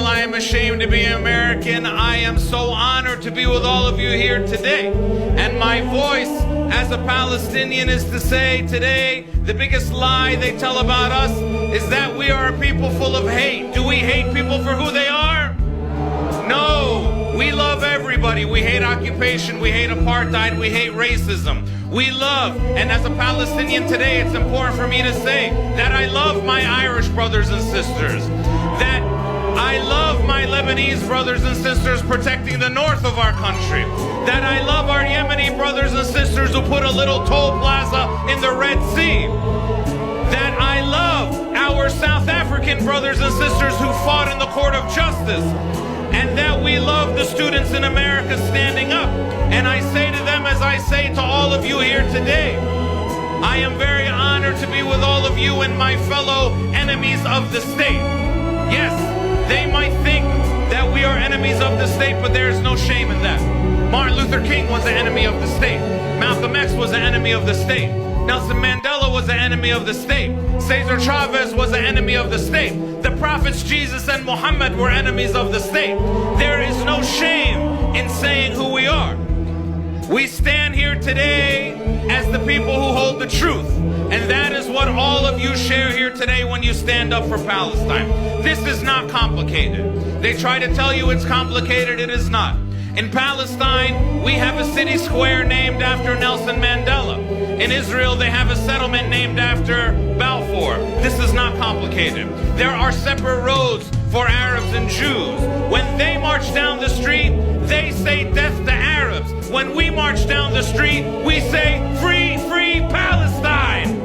I am ashamed to be American, I am so honored to be with all of you here today. And my voice as a Palestinian is to say today, the biggest lie they tell about us is that we are a people full of hate. Do we hate people for who they are? No, we love everybody. We hate occupation, we hate apartheid, we hate racism. We love, and as a Palestinian today, it's important for me to say that I love my Irish brothers and sisters, that I love my Lebanese brothers and sisters protecting the north of our country, that I love our Yemeni brothers and sisters who put a little toll plaza in the Red Sea, that I love our South African brothers and sisters who fought in the court of justice, and that we love the students in America standing up. And I say to them, as I say to all of you here today, I am very honored to be with all of you and my fellow enemies of the state. Yes, they might think that we are enemies of the state, but there is no shame in that. Martin Luther King was an enemy of the state. Malcolm X was an enemy of the state. Nelson Mandela was an enemy of the state. Cesar Chavez was an enemy of the state. The prophets Jesus and Muhammad were enemies of the state. There is no shame in saying who we are. We stand here today as the people who hold the truth. And that is what all of you share here today when you stand up for Palestine. This is not complicated. They try to tell you it's complicated. It is not. In Palestine, we have a city square named after Nelson Mandela. In Israel, they have a settlement named after Balfour. This is not complicated. There are separate roads for Arabs and Jews. When they march down the street, they say death to Arabs. When we march down the street, we say free, free Palestine.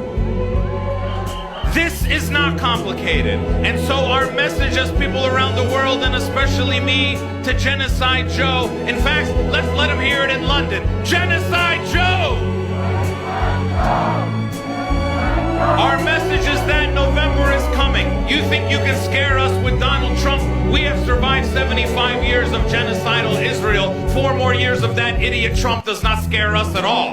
This is not complicated. And so our message as people around the world, and especially me, to Genocide Joe, in fact, let's let him hear it in London. Genocide Joe! Our message is that November is coming. You think you can scare us with Donald Trump? We have survived 75 years of genocidal Israel. 4 more years of that idiot Trump does not scare us at all.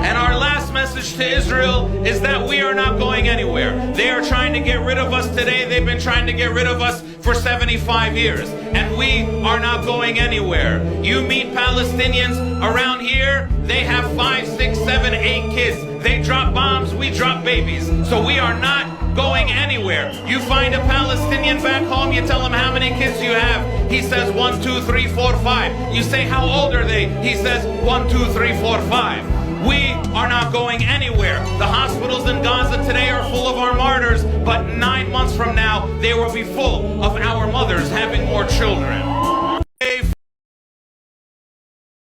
And our last message to Israel is that we are not going anywhere. They are trying to get rid of us today. They've been trying to get rid of us for 75 years. And we are not going anywhere. You meet Palestinians around here, they have 5, 6, 7, 8 kids. They drop bombs, we drop babies. So we are not going anywhere. You find a Palestinian back home, you tell him how many kids you have. He says 1, 2, 3, 4, 5. You say, how old are they? He says 1, 2, 3, 4, 5. We are not going anywhere. The hospitals in Gaza today are full of our martyrs, but 9 months from now, they will be full of our mothers having more children.